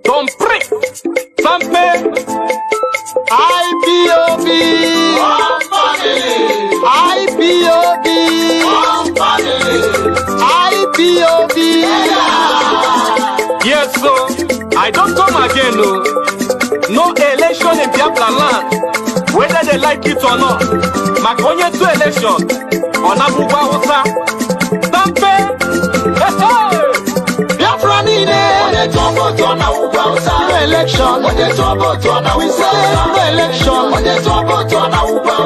Compris. Sampe. IPOB. IPOB. IPOB. Yes, so I don't come again, no. No election in Biafra land, whether they like it or not. Makonye to election, on Abuwa Hosa. Sampe. Biafra nine. No election. We say no election.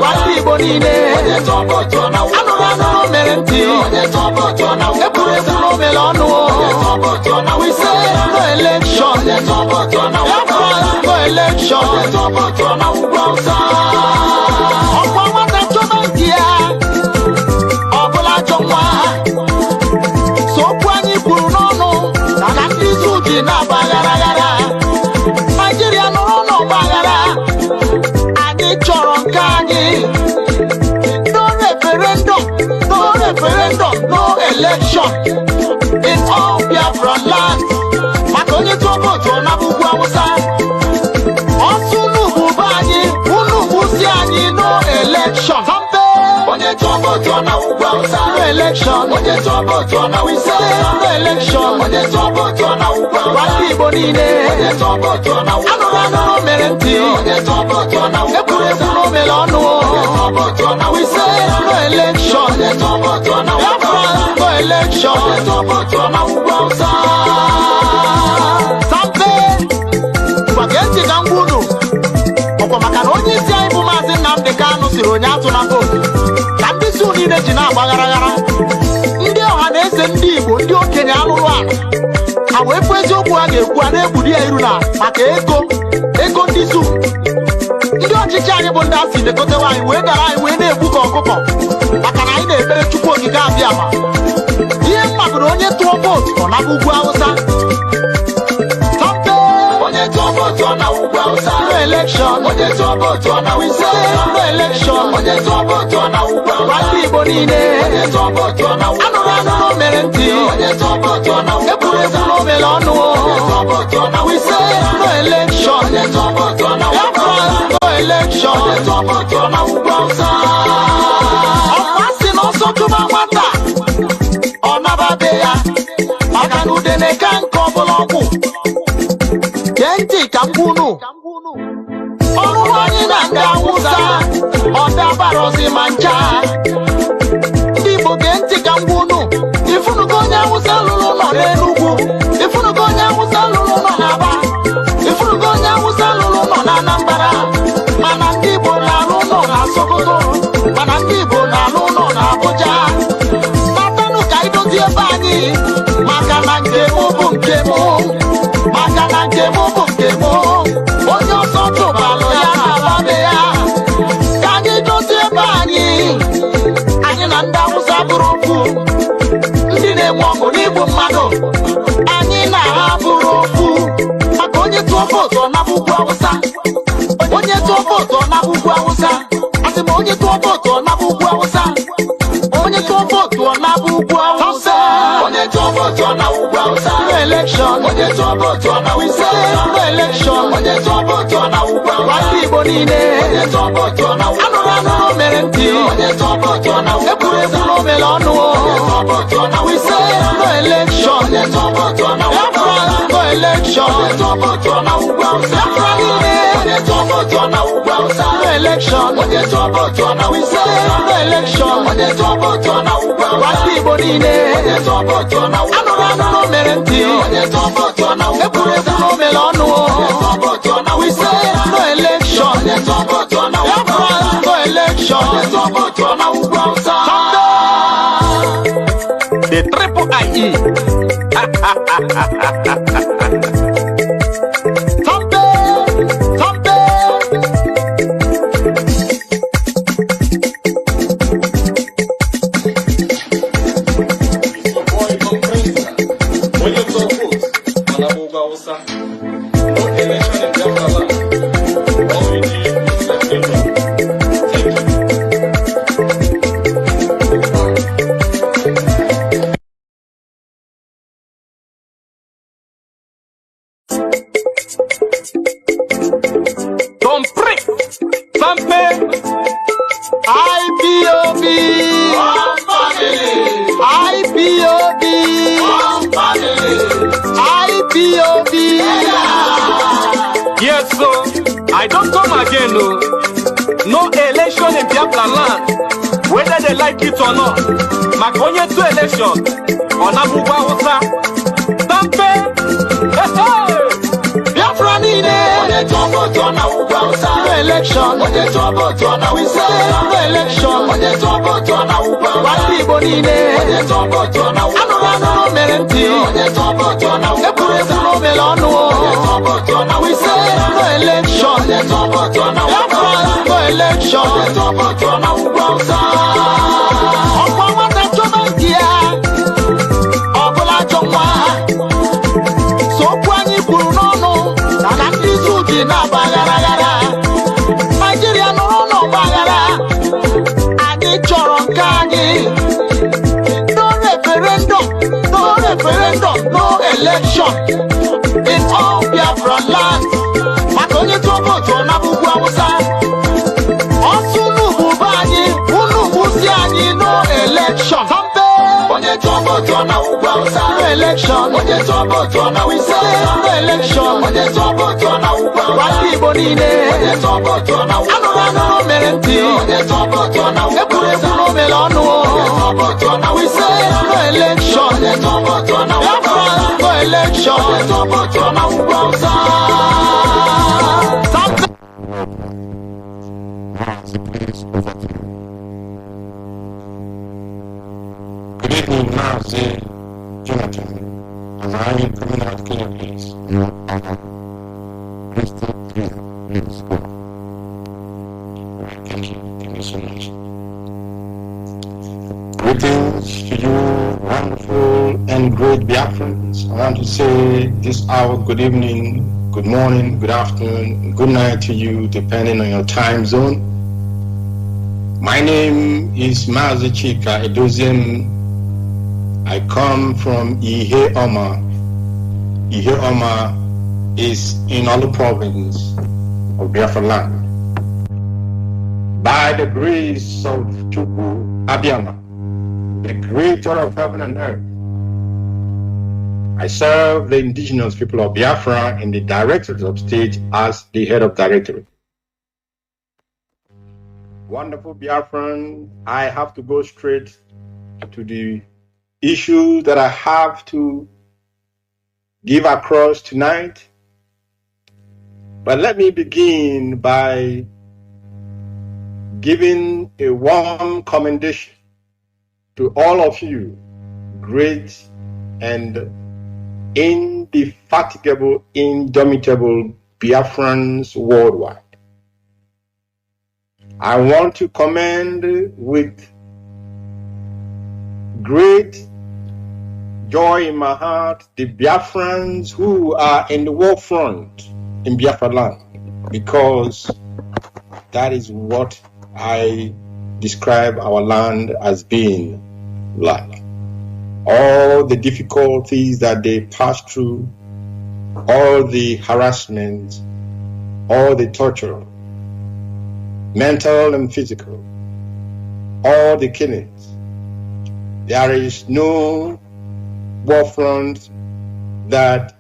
Wati Igbo nine. Anụrụ mere ntị. Ekwuru ekwuru mere ọnụ. We say no election. Biafra no election. Ọkwa nwata chọba nke ya. Ọbụla chọ nwa. So okwu anyị kwuru n'ọnụ. Na ndị izu ji na-agba aghara. Nigeria nọrọ n'ọgbaghara. Anyị chọrọ nke anyị. No referendum, no election in all Biafra land. Maka onye tụọ vootu ọ na-abụkwa Hausa. Ọsụ unu bụ be anyị, unu bụzi anyị no election. Onye tụọ vootu ọ na-abụkwa Hausa. No election. Onye tụọ vootu ọ na-awụsa. No election. Onye tụọ vootu ọ na-awụkwa Hausa. Ndị Igbo niile. Onye tụọ vootu ọ na-awụsa. Anụrụ mere ntị. Onye tụọ vootu ọ na-awụsa. Ekwuru ekwuru mere ọnụ. Onye tụọ vootu ọ na-awụsa. No election. Onye tụọ vootu ọ na-awụsa. No election. Onye tụọ vootu ọ na-awụkwa Hausa. Sampe. Gwa ntị ka ngwa unu. Ọkwa maka na onye isi anyị bụ Mazi Nnamdi Kanu siri onye atụ na vootu. Ka ndị isi niile ji na-agba aghara. Ndị ọha na-ese ndị Igbo, ndị okenye alụrụ ala. Ha wee fụ eziokwu ha ga-ekwu a na-egbudi ya iru na maka ego ndị zu. Ndị ọchịchị anyị bụ ndị a si lekotewa anyị wee dara anyị wee na-egbu ka ọkụkọ maka na anyị na-ekpere Chukwu okike abịa ma ihe mmadụ na onye tụọ vootu ọ naba ugwu Hausa. Onye tụọ vootu ọ na ugwu Hausa. No election. Onye tụọ vootu ọ na ugwu Hausa. No election. Onye tụọ vootu ọ na ugwu Hausa. Ndị Igbo niile. Onye tụọ vootu ọ na ugwu Hausa. Anụrụ mere ntị. Onye tụọ vootu ọ na ugwu Hausa. Ekwuru ekwuru mere ọnụ. Onye tụọ vootu ọ na ugwu Hausa. No election. Onye tụọ vootu ọ na ugwu Hausa. No election. Onye tụọ vootu ọ na ugwu Hausa. Ọkwa si n'ọsọ chụba nwata. Ọ nababe ya. Maka na udene ka nke ọbụla ọgwụ. Gee ntị ka m gwunu. Ọrụ anyị na ndị Hausa ọ dabarozi ma ncha. Ndị Igbo gee ntị ka m gwunu. Ifunugo onye Hausa lụrụ ụlọ n'Enugu. Ifunugo onye Hausa lụrụ ụlọ n'Aba. Ifunugo onye Hausa lụrụ ụlọ na Anambra. Mana ndị Igbo na-alụ ụlọ na Sokoto. Mana ndị Igbo na-alụ ụlọ na Abuja. Natanụ ka idozie ebe anyị. Maka na nke mụ bụ nke mụ. Maka na nke mụ bụ nke mụ. Onye ọsọ tụbalụ ya na-agbabe ya. Ka anyị dozie ebe anyị. Anyị na ndị Hausa bụrụ okwu. Ndị na-enwe ọgụ n'igbu mmadụ. Anyị na ha bụrụ okwu. Maka onye tụọ vootu ọ naba ugwu Hausa. Onye tụọ vootu ọ naba ugwu Hausa. Asị m onye tụọ vootu ọ naba ugwu Hausa. Onye tụọ vootu ọ naba ugwu Hausa. Onye tụọ vootu ọ naba ugwu Hausa. No election. Onye tụọ vootu ọ naba ugwu Hausa. No election. Onye tụọ vootu ọ naba ugwu Hausa. Ndị Igbo niile. Onye tụọ vootu ọ naba ugwu Hausa. Anụrụ mere ntị. Onye tụọ vootu ọ naba ugwu Hausa. Ekwuru ekwuru mere ọnụ. Onye tụọ vootu ọ naba ugwu Hausa. No election. Onye tụọ vootu ọ naba ugwu Hausa. No election. Onye tụọ vootu ọ naba ugwu Hausa. Biafra niile. Onye tụọ vootu ọ naba ugwu Hausa. No election. Onye tụọ vootu ọ naba ugwu Hausa. No election. Onye tụọ vootu ọ naba ugwu Hausa. Ndị Igbo niile. Onye tụọ vootu ọ naba ugwu Hausa. Anụrụ mere ntị. Onye tụọ vootu ọ naba ugwu Hausa. Ekwuru ekwuru mere ọnụ. Onye tụọ vootu ọ naba ugwu Hausa. No election. Onye tụọ vootu ọ naba ugwu Hausa. No election. Onye tụọ vootu ọ naba ugwu Hausa. The triple IE. Tampe, IPOB, IPOB, IPOB. yes, so I don't come again, no. No election in Biafra land, whether they like it or not. Makonye to election, on Abuwa Hosa. Tampe, Biafra nine, no election, we say no election, Wali Bonine, Anurano Merenti, Epure no Melano, we say no election, Biafra no election, Okwawata Chomantia, Obola Chomwa, Sokwanyi Kurunono, Nnamdi Zuji na Bagaragara, Nigeria no Bagara, Ani Choronkani, no referendum, no election in all Biafra land. Makonye to vote on Abuwa Hosa. Osunu Bubani, Unu Busiani, no election. Onye to vote on Abuwa Hosa. No election. Onye to vote on we say no election. Onye to vote on Abuwa Hosa. Wali Bonine. Onye to vote on Abuwa Hosa. Anurano Merenti. Onye to vote on Abuwa Hosa. Epure no Melano. Onye to vote on we say no election. Onye to vote on Abuwa Hosa. No election. Onye to vote on Abuwa Hosa. Good evening, Mazi Jonathan. As I am coming out clear, please. No other. Crystal clear. Please go. Alright, thank you. Thank you so much. Greetings to you, wonderful and great Biafrans. I want to say this hour, good evening, good morning, good afternoon, good night to you, depending on your time zone. My name is Mazi Chika Edoziem. I come from Ihe Oma. Ihe Oma is in Olu province of Biafra land. By the grace of Chukwu Abiyama, the creator of heaven and earth, I serve the indigenous people of Biafra in the Directorate of State as the head of directorate. Wonderful Biafran, I have to go straight to the issue that I have to give across tonight. But let me begin by giving a warm commendation to all of you, great and indefatigable, indomitable Biafrans worldwide. I want to commend with great joy in my heart the Biafrans who are in the war front in Biafra land, because that is what I describe our land as being like. All the difficulties that they pass through, all the harassment, all the torture, mental and physical, all the killings. There is no war front that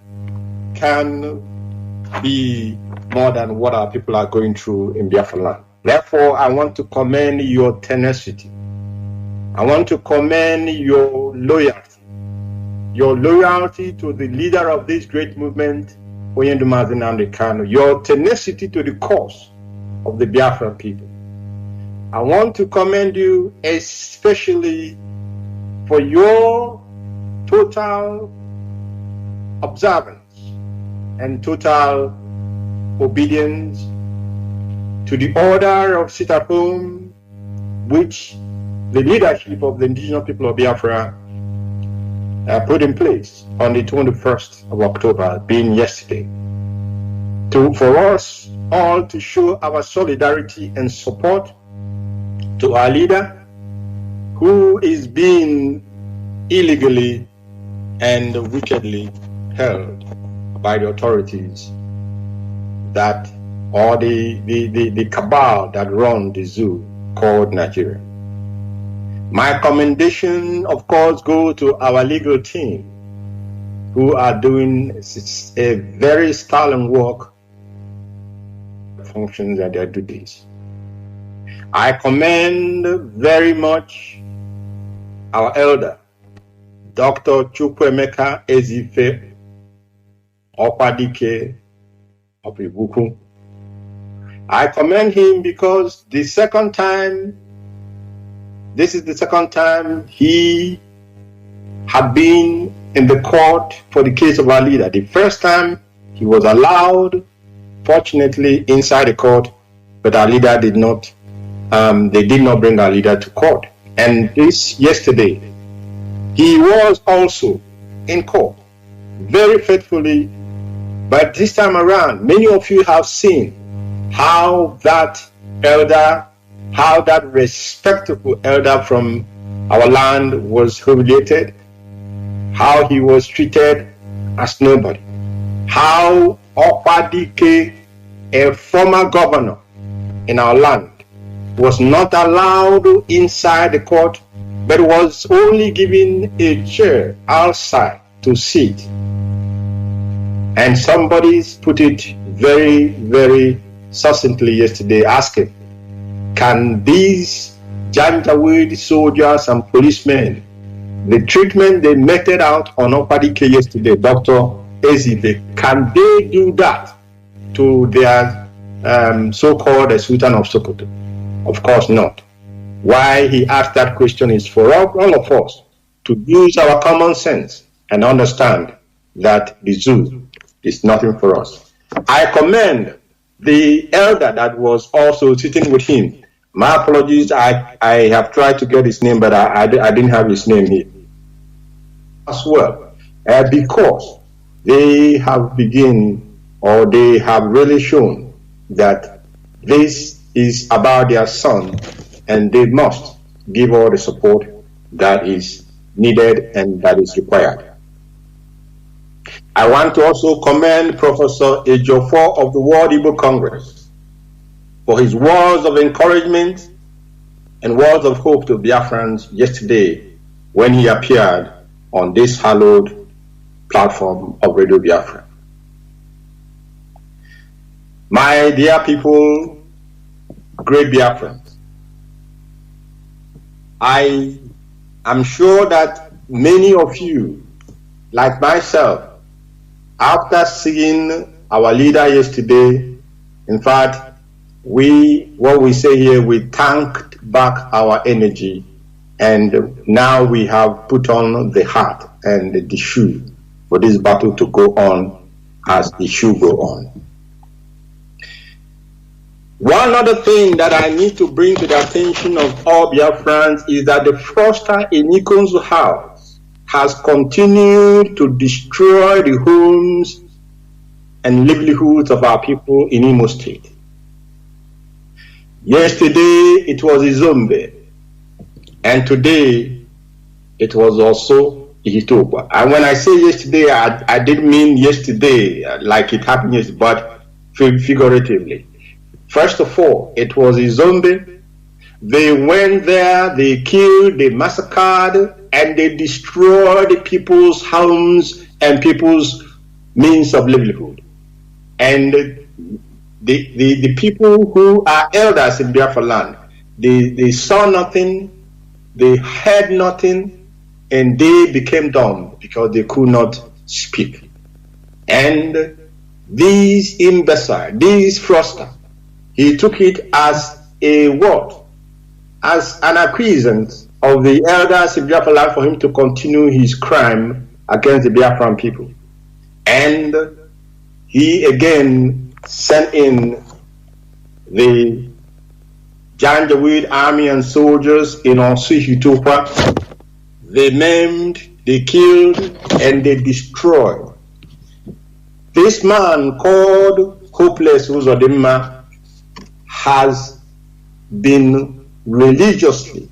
can be more than what our people are going through in Biafra land. Therefore, I want to commend your tenacity. I want to commend your loyalty to the leader of this great movement, Nnamdi Kanu, your tenacity to the cause of the Biafran people. I want to commend you especially for your total observance and total obedience to the order of sit at home, which the leadership of the indigenous people of Biafra put in place on the 21st of October, being yesterday, for us all to show our solidarity and support to our leader, who is being illegally and wickedly held by the authorities that or the cabal that run the zoo called Nigeria. My commendation, of course, goes to our legal team, who are doing a very sterling work, functions and their duties. I commend very much our elder, Dr. Chukwuemeka Ezife Okwadike of Ibuku. I commend him because this is the second time he had been in the court for the case of our leader. The first time he was allowed, fortunately, inside the court, but our leader did not, they did not bring our leader to court. And yesterday, he was also in court, very faithfully. But this time around, many of you have seen how that elder, how that respectable elder from our land was humiliated, how he was treated as nobody, how Okwadike, a former governor in our land, was not allowed inside the court, but was only given a chair outside to sit. And somebody put it very, very succinctly yesterday, asking, can these Janjaweed soldiers and policemen, the treatment they meted out on Okwadike yesterday, Dr. Ezibe, can they do that to their so-called Sultan of Sokoto? Of course not. Why he asked that question is for all of us to use our common sense and understand that the zoo is nothing for us. I commend the elder that was also sitting with him. My apologies, I have tried to get his name, but I didn't have his name here as well, because they have they have really shown that this is about their son, and they must give all the support that is needed and that is required. I want to also commend Professor Ejiofor of the World Igbo Congress for his words of encouragement and words of hope to Biafrans yesterday when he appeared on this hallowed platform of Radio Biafra. My dear people, great Biafrans, I am sure that many of you, like myself, after seeing our leader yesterday, in fact, we tanked back our energy, and now we have put on the hat and the shoe for this battle to go on as the shoe go on. One other thing that I need to bring to the attention of all Biafrans is that the fraudster in Ikonzu house has continued to destroy the homes and livelihoods of our people in Imo State. Yesterday it was Izombe, and today it was also Ihitokwa. And when I say yesterday, I didn't mean yesterday like it happened yesterday, but figuratively. First of all, it was Izombe. They went there, they killed, they massacred, and they destroyed people's homes and people's means of livelihood. And the people who are elders in Biafra land, they saw nothing, they heard nothing, and they became dumb because they could not speak. And these imbecile, these fraudster, he took it as a word, as an acquiescence of the elders in Biafra land for him to continue his crime against the Biafran people. And he again sent in the Janjaweed army and soldiers in Ihitokwa. They maimed, they killed, and they destroyed. This man called Hopeless Uzodimma has been religiously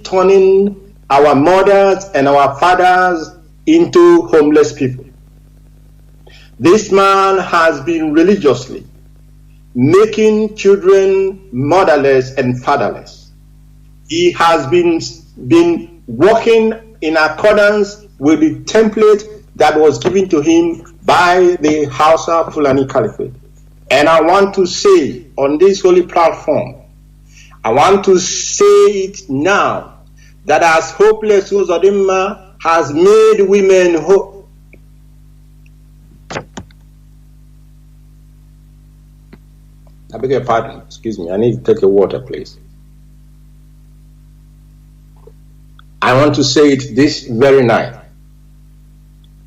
turning our mothers and our fathers into homeless people. This man has been religiously making children motherless and fatherless. He has been working in accordance with the template that was given to him by the Hausa Fulani Caliphate. And I want to say on this holy platform, I want to say it now, that as hopeless Uzodimma has made women I beg your pardon, excuse me, I need to take a water, please. I want to say it this very night,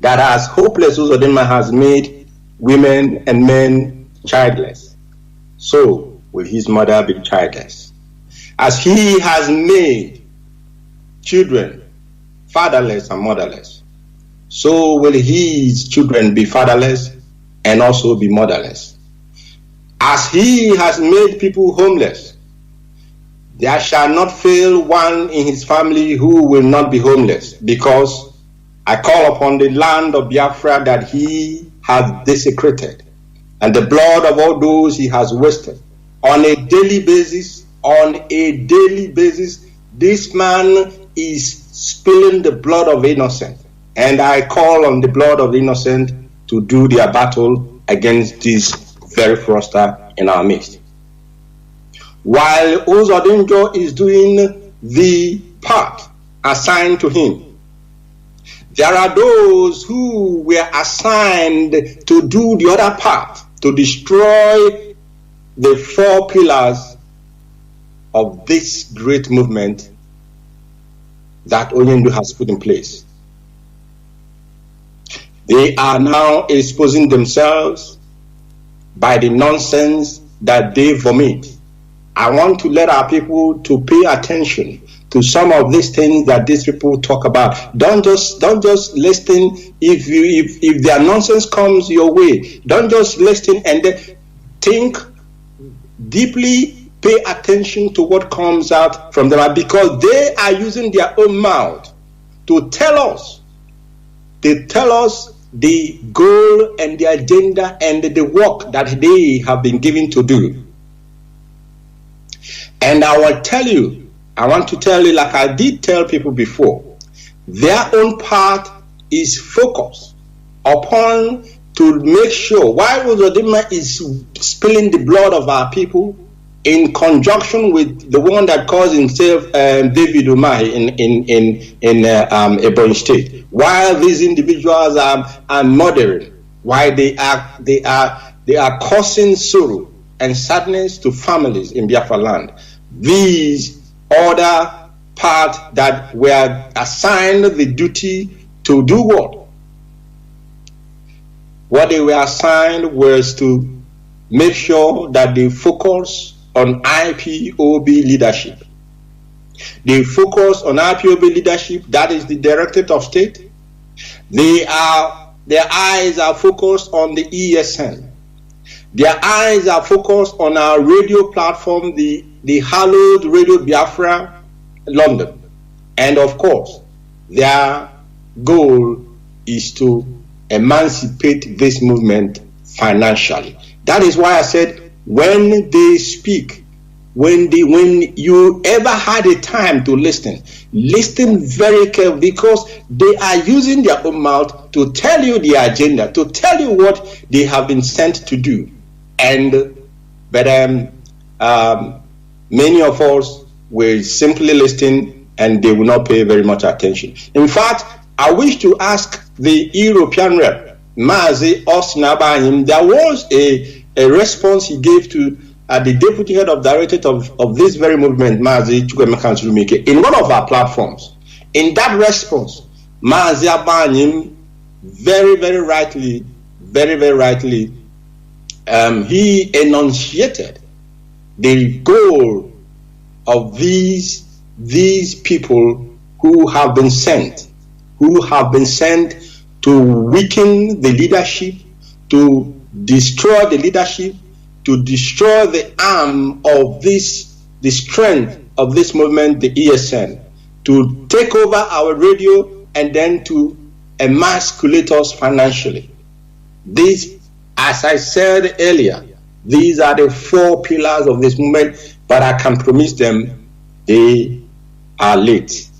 that as hopeless Uzodimma has made women and men childless, so will his mother be childless. As he has made children fatherless and motherless, so will his children be fatherless and also be motherless. As he has made people homeless, there shall not fail one in his family who will not be homeless, because I call upon the land of Biafra that he has desecrated, and the blood of all those he has wasted on a daily basis. On a daily basis, this man is spilling the blood of innocent, and I call on the blood of innocent to do their battle against this very fraudster in our midst. While Uzodinjo is doing the part assigned to him, there are those who were assigned to do the other part, to destroy the four pillars of this great movement that Onyendu has put in place. They are now exposing themselves by the nonsense that they vomit. I want to let our people to pay attention to some of these things that these people talk about. Don't just listen. If their nonsense comes your way, don't just listen and then think deeply. Pay attention to what comes out from them, because they are using their own mouth to tell us. They tell us the goal and the agenda and the work that they have been given to do. And I want to tell you, like I did tell people before, their own part is focused upon to make sure, while Uzodimma is spilling the blood of our people, in conjunction with the one that calls himself David Umahi in Ebonyi State, while these individuals are murdering, while they are causing sorrow and sadness to families in Biafra land, these other part that were assigned the duty to do what? What they were assigned was to make sure that they focus on IPOB leadership. They focus on IPOB leadership, that is the Directorate of State. Their eyes are focused on the ESN. Their eyes are focused on our radio platform, the hallowed Radio Biafra London. And of course, their goal is to emancipate this movement financially. That is why I said, when they speak, when you ever had a time to listen very carefully, because they are using their own mouth to tell you their agenda, to tell you what they have been sent to do. But many of us will simply listen and they will not pay very much attention. In fact, I wish to ask the European rep, Mazi Chika, there was a response he gave to the deputy head of directorate of this very movement, Mazi Chika Edoziem, in one of our platforms. In that response, Mazi Abanim very rightly, he enunciated the goal of these people who have been sent to weaken the leadership, to destroy the leadership, to destroy the arm of the strength of this movement, the ESN, to take over our radio and then to emasculate us financially. These, as I said earlier, these are the 4 pillars of this movement, but I can promise them they are late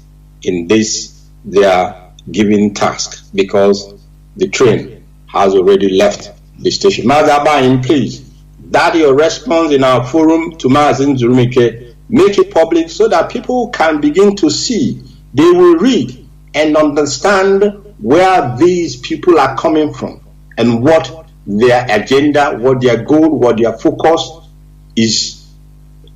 in this their given task because the train has already left the station. Mazi, please, that your response in our forum to Mazi Nzurumike, make it public so that people can begin to see, they will read and understand where these people are coming from and what their agenda, what their goal, what their focus is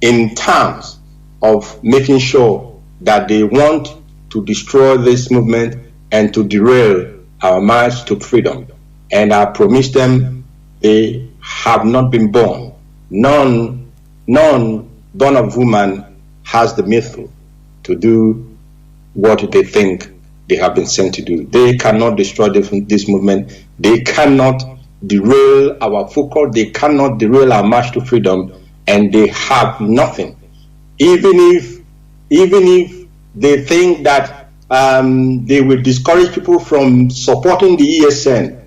in terms of making sure that they want to destroy this movement and to derail our march to freedom. And I promise them they have not been born. None born of woman has the mettle to do what they think they have been sent to do. They cannot destroy this movement. They cannot derail our focus. They cannot derail our march to freedom, and they have nothing. Even if they think that they will discourage people from supporting the ESN,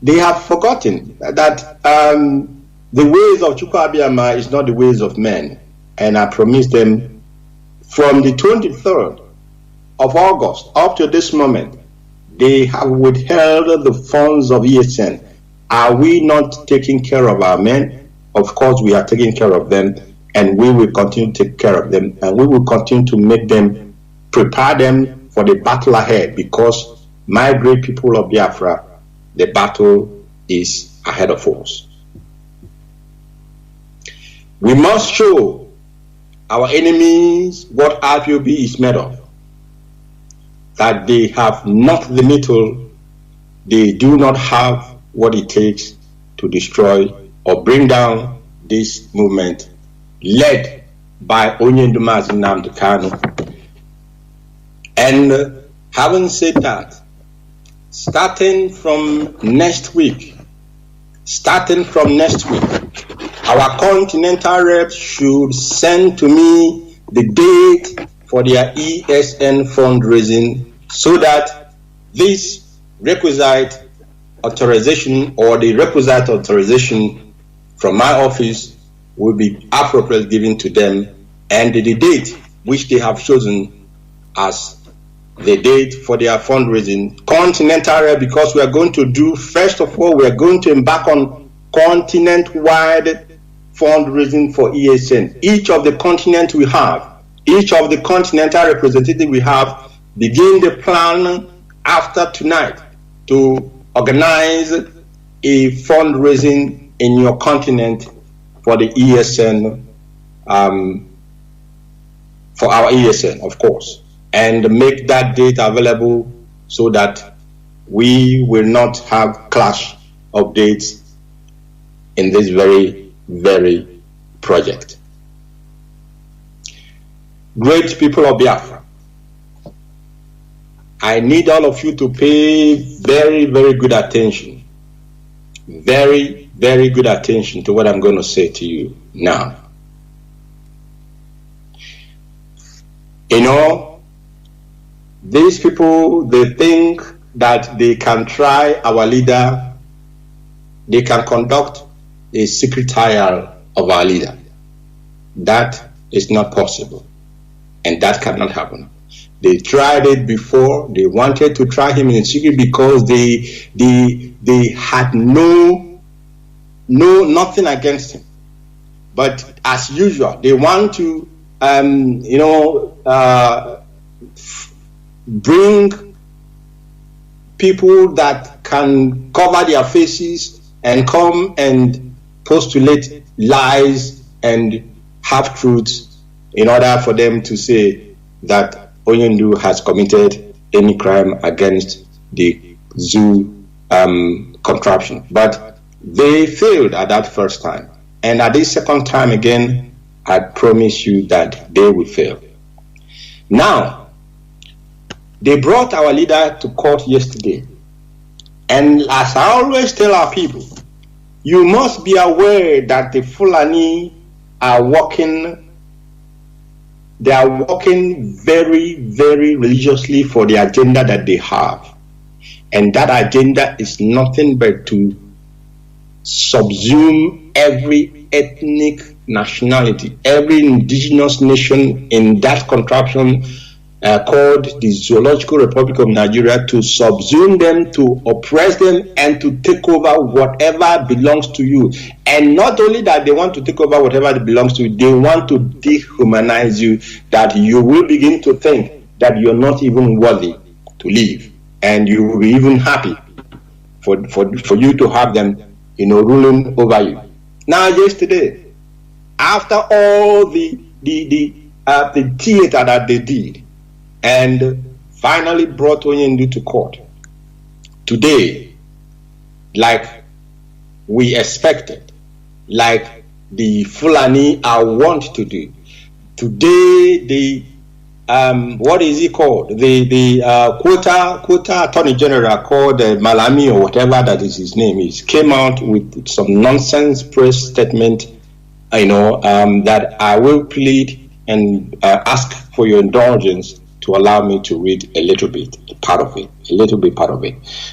they have forgotten that the ways of Chukwu Abiyama is not the ways of men. And I promise them from the 23rd of August up to this moment, they have withheld the funds of ESN. Are we not taking care of our men? Of course, we are taking care of them, and we will continue to take care of them, and we will continue to make them, prepare them for the battle ahead, because my great people of Biafra, the battle is ahead of us. We must show our enemies what IPOB is made of, that they have not the mettle, they do not have what it takes to destroy or bring down this movement led by Onyendumazi Nnamdi Kanu. And having said that, starting from next week, our continental reps should send to me the date for their ESN fundraising, so that this requisite authorization or the requisite authorization from my office will be appropriately given to them, and the date which they have chosen as the date for their fundraising, continental rep, because we are going to do, first of all, we are going to embark on continent-wide fundraising for ESN. Each of the continents we have, each of the continental representatives we have, begin the plan after tonight to organize a fundraising in your continent for the ESN, for our ESN, of course, and make that date available so that we will not have clash of dates in this very, very project. Great people of Biafra, I need all of you to pay very, very good attention. Very, very good attention to what I'm going to say to you now. You know, these people, they think that they can try our leader, they can conduct a secret trial of our leader. That is not possible, and that cannot happen. They tried it before. They wanted to try him in secret because they had nothing against him. But as usual, they want to bring people that can cover their faces and come and postulate lies and half-truths in order for them to say that Onyendu has committed any crime against the zoo contraption. But they failed at that first time. And at this second time again, I promise you that they will fail. Now, they brought our leader to court yesterday. And as I always tell our people, you must be aware that the Fulani are working. They are working very, very religiously for the agenda that they have. And that agenda is nothing but to subsume every ethnic nationality, every indigenous nation in that contraption called the Zoological Republic of Nigeria, to subsume them, to oppress them, and to take over whatever belongs to you. And not only that, they want to take over whatever belongs to you, they want to dehumanize you, that you will begin to think that you're not even worthy to live, and you will be even happy for you to have them, ruling over you. Now, yesterday, after all the theater that they did, and finally brought Onyendu to court, today, like we expected, like the Fulani are wont to do, today the what is he called? The quota attorney general called Malami, or whatever that is his name is, came out with some nonsense press statement, that I will plead and ask for your indulgence to allow me to read a little bit part of it.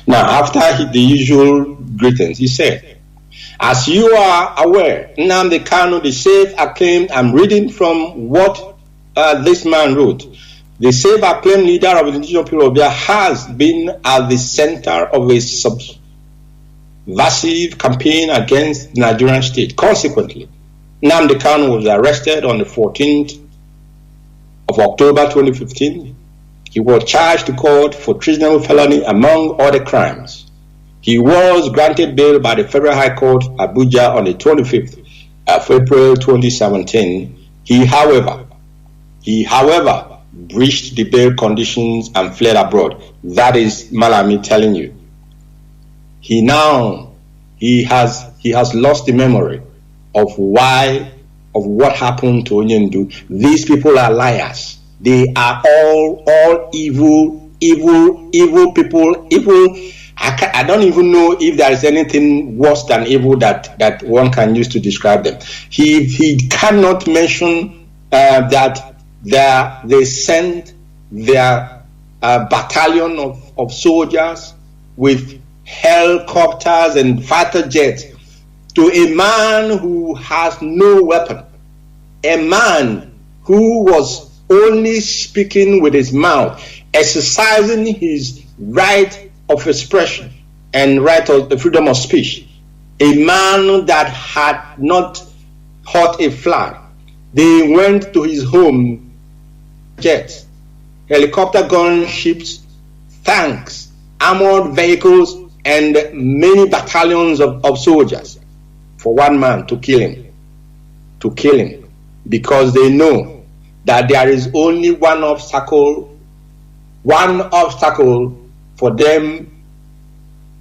Now, after the usual greetings, he said, as you are aware, Nnamdi Kanu, the self-acclaimed, I'm reading from what this man wrote. The self-acclaimed leader of the indigenous people of Biafra has been at the center of a subversive campaign against the Nigerian state. Consequently, Nnamdi Kanu was arrested on the 14th of October 2015. He was charged to court for treasonable felony among other crimes. He was granted bail by the Federal High Court, Abuja, on the 25th of April 2017. He, however, breached the bail conditions and fled abroad. That is Malami telling you. He has lost the memory of what happened to Onyendu. These people are liars. They are all evil people. Evil. I don't even know if there is anything worse than evil that one can use to describe them. He cannot mention that they sent their battalion of soldiers with helicopters and fighter jets to a man who has no weapon, a man who was only speaking with his mouth, exercising his right of expression and right of the freedom of speech, a man that had not hurt a fly. They went to his home, jets, helicopter gunships, tanks, armored vehicles, and many battalions of soldiers for one man to kill him, because they know that there is only one obstacle for them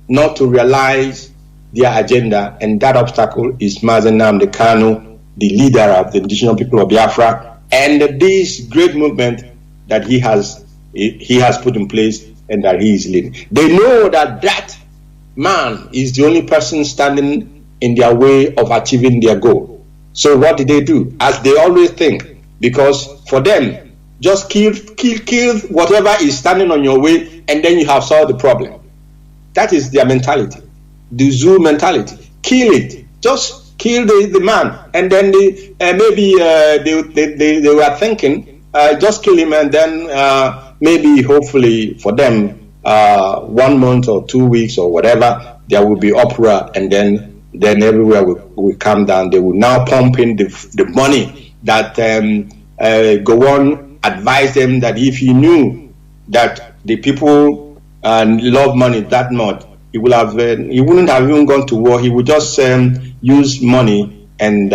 not to realize their agenda, and that obstacle is Mazi Kanu, the leader of the indigenous people of Biafra, and this great movement that he has put in place and that he is leading. They know that man is the only person standing in their way of achieving their goal. So what did they do? As they always think, because for them, just kill whatever is standing on your way, and then you have solved the problem. That is their mentality, the zoo mentality. Kill it, just kill the man, and then they were thinking, just kill him, and then maybe hopefully for them 1 month or 2 weeks or whatever, there will be uproar, and then everywhere will calm down. They will now pump in the money that Gowon advised them that if he knew that the people love money that much, he wouldn't have even gone to war. He would just use money and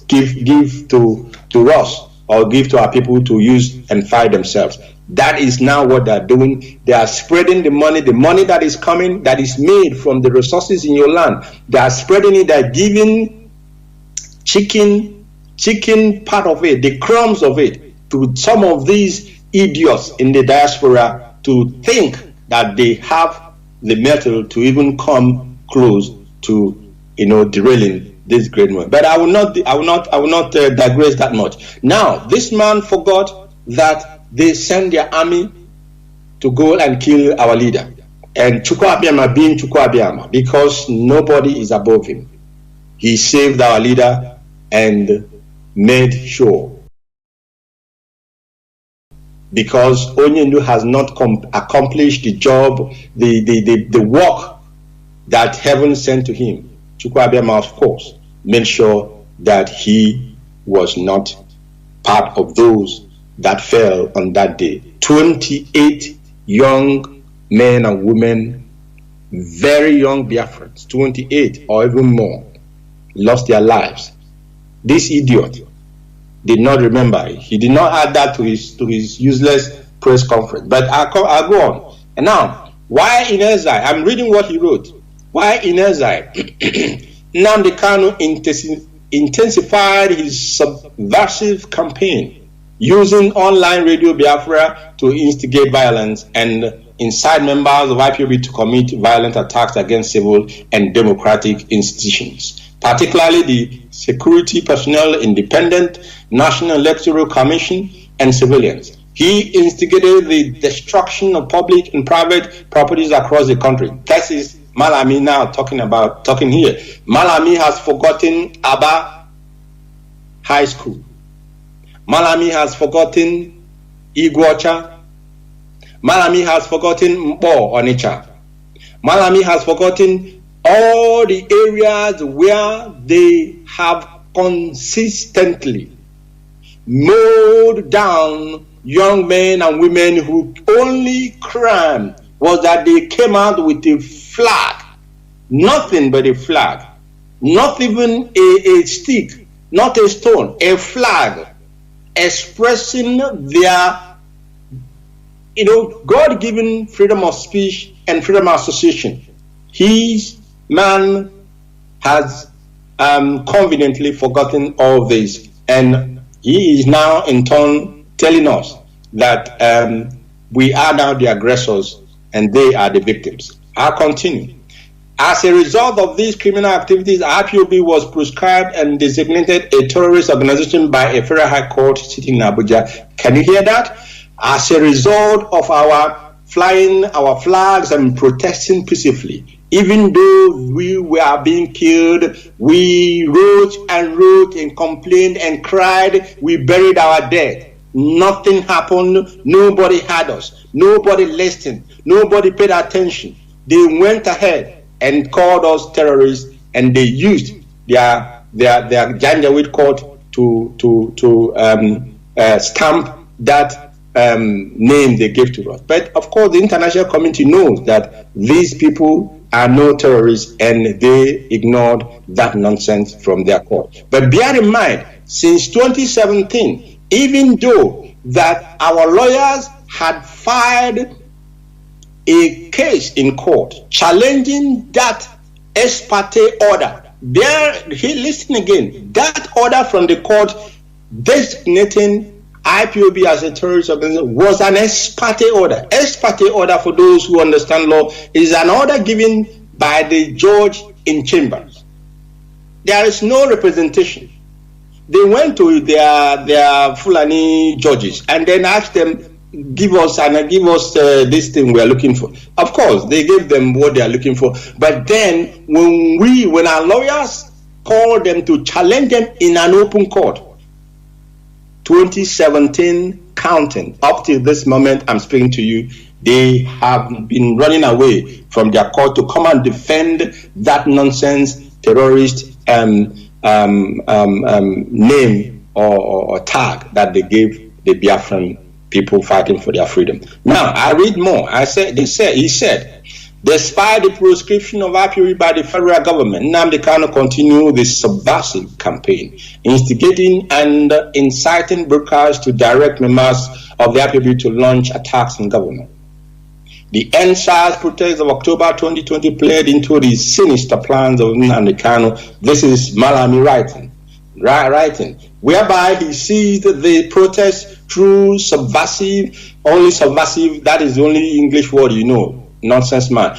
give to us, or give to our people to use and fight themselves. That is now what they're doing. They are spreading the money that is coming, that is made from the resources in your land. They are spreading it. They're giving chicken part of it, the crumbs of it, to some of these idiots in the diaspora to think that they have the metal to even come close to derailing this great movement. But I will not digress that much. Now, this man forgot that they sent their army to go and kill our leader. And Chukwu Abịama being Chukwu Abịama, because nobody is above him, he saved our leader and made sure, because Onyendu has not accomplished the job, the work that heaven sent to him. Chukwu Abịama, of course, made sure that he was not part of those that fell on that day. 28 young men and women, very young Biafrans, 28 or even more, lost their lives. This idiot did not remember it. He did not add that to his useless press conference. But I'll go on. And now, why in exile? I'm reading what he wrote. Why in exile? Nnamdi Kanu intensified his subversive campaign, using online Radio Biafra to instigate violence and incite members of IPOB to commit violent attacks against civil and democratic institutions, particularly the security personnel, independent National Electoral Commission, and civilians. He instigated the destruction of public and private properties across the country. That is Malami now talking here. Malami has forgotten Aba High School. Malami has forgotten Iguacha. Malami has forgotten Mpo Onitsha. Malami has forgotten all the areas where they have consistently mowed down young men and women whose only crime was that they came out with a flag, nothing but a flag, not even a stick, not a stone, a flag, expressing their God-given freedom of speech and freedom of association. His man has conveniently forgotten all this, and he is now in turn telling us that we are now the aggressors and they are the victims. I'll continue. As a result of these criminal activities, IPOB was proscribed and designated a terrorist organization by a federal high court sitting in Abuja. Can you hear that? As a result of our flying our flags and protesting peacefully, even though we were being killed, we wrote and complained and cried, we buried our dead. Nothing happened, nobody had us, nobody listened, nobody paid attention. They went ahead and called us terrorists, and they used their Janjaweed court to stamp that name they gave to us. But of course, the international community knows that these people are no terrorists, and they ignored that nonsense from their court. But bear in mind, since 2017, even though that our lawyers had filed a case in court challenging that ex parte order, listen again, that order from the court designating IPOB as a terrorist organization was an ex parte order. Ex parte order, for those who understand law, is an order given by the judge in chambers. There is no representation. They went to their Fulani judges and then asked them, give us this thing we are looking for. Of course, they gave them what they are looking for. But then when our lawyers called them to challenge them in an open court, 2017 counting, up till this moment I'm speaking to you, they have been running away from their court to come and defend that nonsense terrorist name or tag that they gave the Biafran people fighting for their freedom. Now I read more. He said, despite the proscription of IPOB by the federal government, Nnamdi Kanu continued the subversive campaign, instigating and inciting broadcasts to direct members of the IPOB to launch attacks on government. The NSAS protests of October 2020 played into the sinister plans of Nnamdi Kanu. This is Malami writing, whereby he seized the protest through subversive, that is the only English word you know, nonsense man,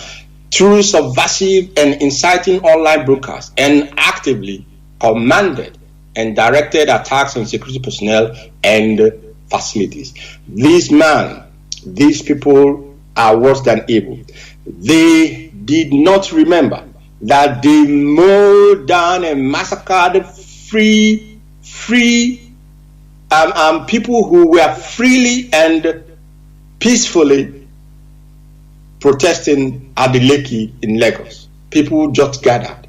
through subversive and inciting online broadcasts, and actively commanded and directed attacks on security personnel and facilities. These people are worse than evil. They did not remember that they mowed down and massacred people who were freely and peacefully protesting at the Lekki in Lagos. People just gathered,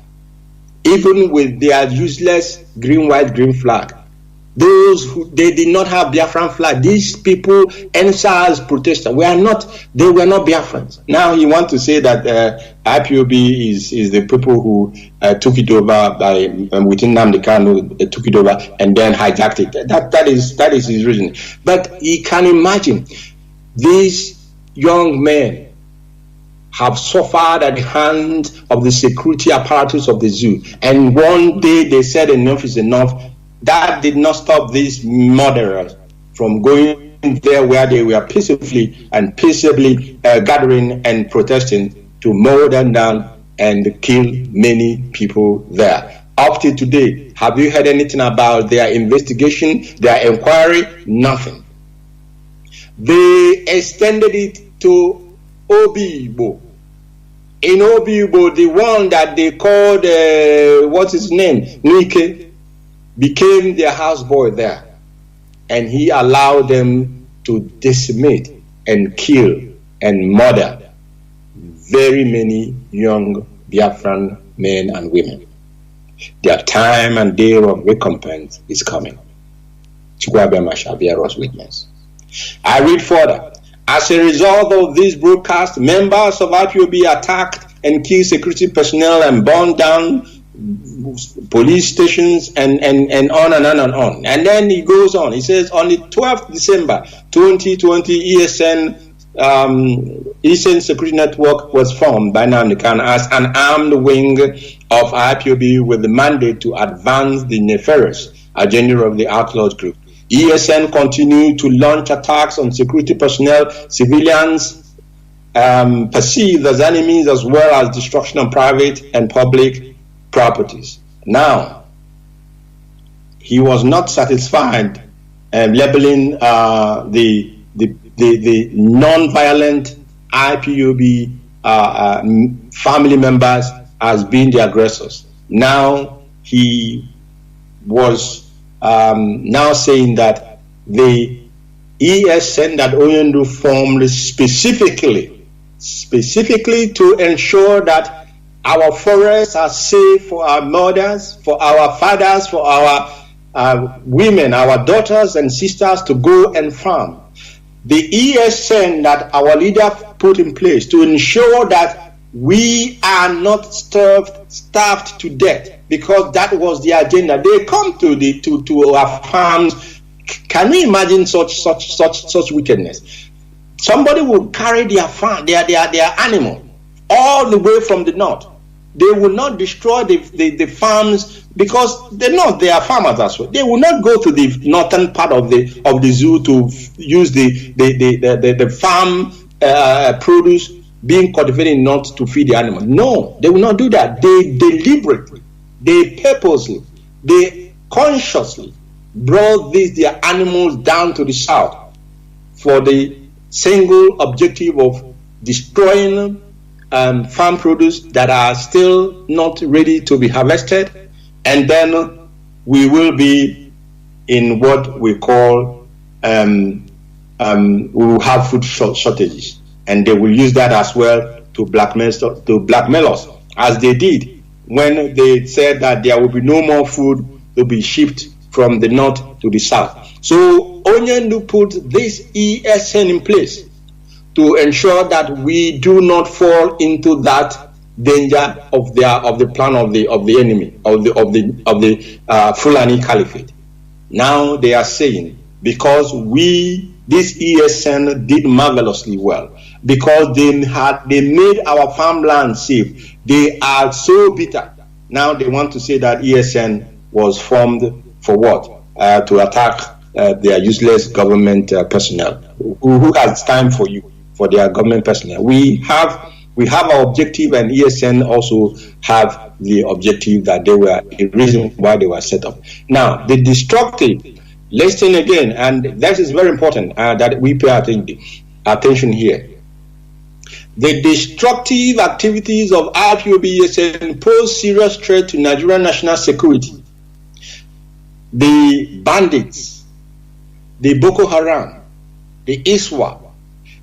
even with their useless green, white, green flag. Those who they did not have Biafran flag. These people, NSAS protesters, they were not Biafrans. Now he wants to say that IPOB is the people who took it over by within Nnamdi Kanu, took it over and then hijacked it. That is his reason. But he can imagine these young men have suffered at the hands of the security apparatus of the zoo, and one day they said enough is enough. That did not stop these murderers from going there where they were peacefully gathering and protesting to mow them down and kill many people there. Up to today, have you heard anything about their investigation, their inquiry? Nothing. They extended it to Obibo. In Obibo, the one that they called, what's his name? Nike, became their houseboy there, and he allowed them to decimate and kill and murder very many young Biafran men and women. Their time and day of recompense is coming. Chukwuabema shall bear us witness. I read further. As a result of this broadcast, members of IPOB attacked and killed security personnel and burned down police stations and on and on and on. And then he goes on. He says on the 12th December 2020, Eastern Security Network was formed by Nnamdi Kanu as an armed wing of IPOB with the mandate to advance the nefarious agenda of the outlaws group. ESN continued to launch attacks on security personnel, civilians perceived as enemies, as well as destruction of private and public properties. Now, he was not satisfied labeling the non-violent IPOB family members as being the aggressors. Now he was now saying that the ESN that Oyendo formed specifically to ensure that our forests are safe for our mothers, for our fathers, for our women, our daughters and sisters to go and farm. The ESN that our leader put in place to ensure that we are not starved to death, because that was the agenda. They come to our farms. Can you imagine such wickedness? Somebody will carry their farm, their animal all the way from the north. They will not destroy the farms because they are farmers as well. They will not go to the northern part of the zoo to use the farm produce being cultivated north to feed the animal. No, they will not do that. They deliberately, they purposely, they consciously brought their animals down to the south for the single objective of destroying farm produce that are still not ready to be harvested, and then we will be in what we call we will have food shortages, and they will use that as well to blackmail us, as they did when they said that there will be no more food to be shipped from the north to the south. So Onyendu put this ESN in place to ensure that we do not fall into that danger of the plan of the enemy, of the Fulani Caliphate. Now they are saying, because this ESN did marvelously well, because they made our farmland safe, they are so bitter. Now they want to say that ESN was formed for what? To attack their useless government personnel. Who has time for you? For their government personnel. We have our objective, and ESN also have the objective that they were the reason why they were set up. Now, the destructive, listen again, and that is very important that we pay attention here. The destructive activities of IPOB pose serious threat to Nigerian national security. The bandits, the Boko Haram, the ISWAP,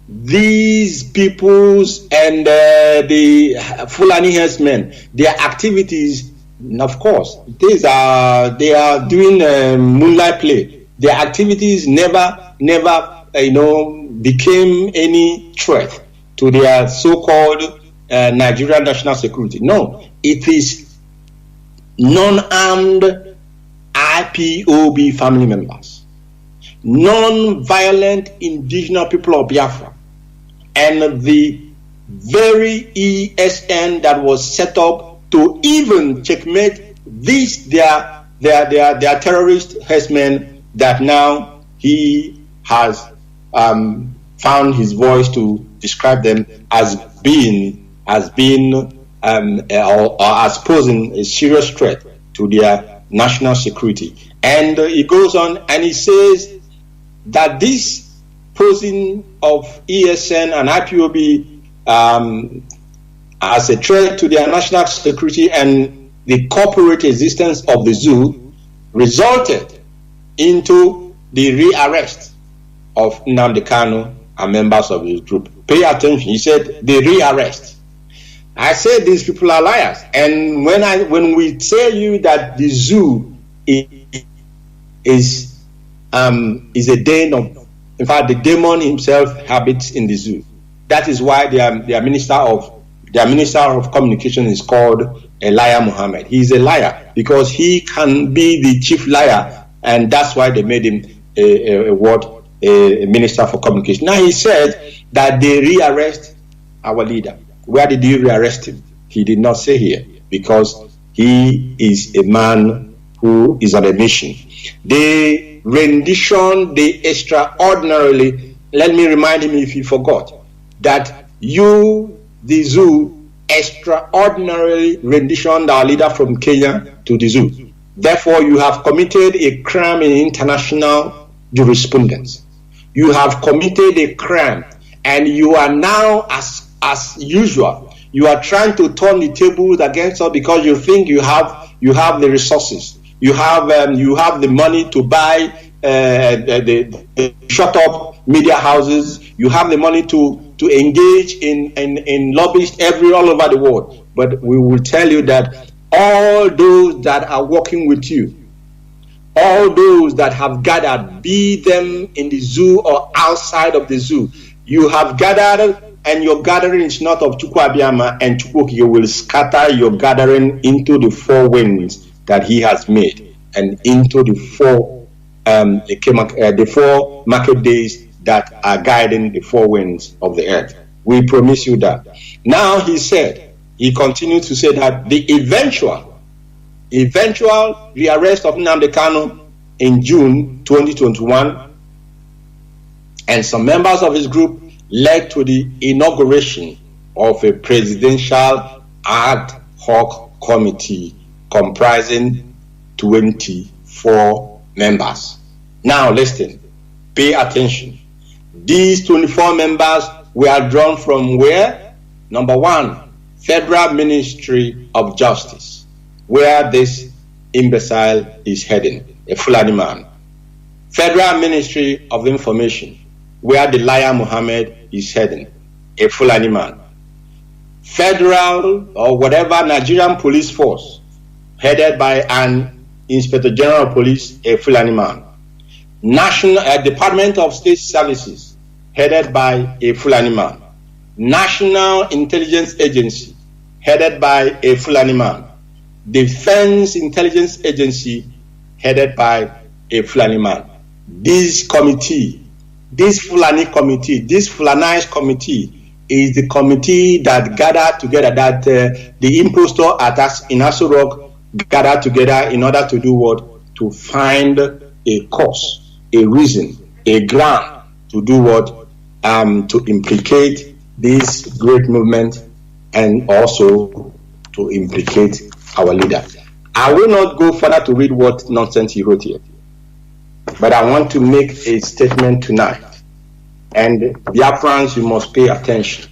these peoples and the Fulani herdsmen, their activities, of course, they are doing moonlight play. Their activities never became any threat to their so-called Nigerian national security. No, it is non-armed IPOB family members, non-violent indigenous people of Biafra, and the very ESN that was set up to even checkmate these their terrorist herdsmen that now he has found his voice to describe them as being or as posing a serious threat to their national security. And he goes on and he says that this posing of ESN and IPOB as a threat to their national security and the corporate existence of the zoo resulted into the rearrest of Nnamdi Kanu and members of his group. Pay attention. He said the rearrest. I said these people are liars. And when we tell you that the zoo is a den of, in fact, the demon himself habits in the zoo. That is why their minister of communication is called Elijah Muhammad. He is a liar because he can be the chief liar, and that's why they made him a minister for communication. Now he said that they rearrest our leader. Where did you rearrest him? He did not say here, because he is a man who is on a mission. The rendition, the extraordinarily, let me remind him if he forgot, that you, the zoo, extraordinarily renditioned our leader from Kenya to the zoo. Therefore, you have committed a crime in international jurisprudence. You have committed a crime, and you are now, as usual, you are trying to turn the tables against us because you think you have the resources, you have the money to buy the shut up media houses, you have the money to engage in lobbyists all over the world. But we will tell you that all those that are working with you, all those that have gathered, be them in the zoo or outside of the zoo, you have gathered, and your gathering is not of Chukwu Abiyama, and Chukwu will scatter your gathering into the four winds that he has made, and into the four market days that are guiding the four winds of the earth. We promise you that. Now he continued to say that the eventual rearrest of Nnamdi Kanu in June 2021 and some members of his group led to the inauguration of a presidential ad hoc committee comprising 24 members. Now listen, pay attention. These 24 members were drawn from where? Number one, Federal Ministry of Justice, where this imbecile is heading, a Fulani man. Federal Ministry of Information, where the liar Muhammad is heading, a Fulani man. Federal or whatever Nigerian police force, headed by an Inspector General of Police, a Fulani man. National Department of State Services, headed by a Fulani man. National Intelligence Agency, headed by a Fulani man. Defense Intelligence Agency, headed by a Fulani man. This committee, this Fulani committee, this Fulanized committee is the committee that gathered together, that the impostor in Aso Rock gathered together in order to do what? To find a cause, a reason, a ground to do what? To implicate this great movement and also to implicate our leader. I will not go further to read what nonsense he wrote here, but I want to make a statement tonight. And Biafrans, you must pay attention.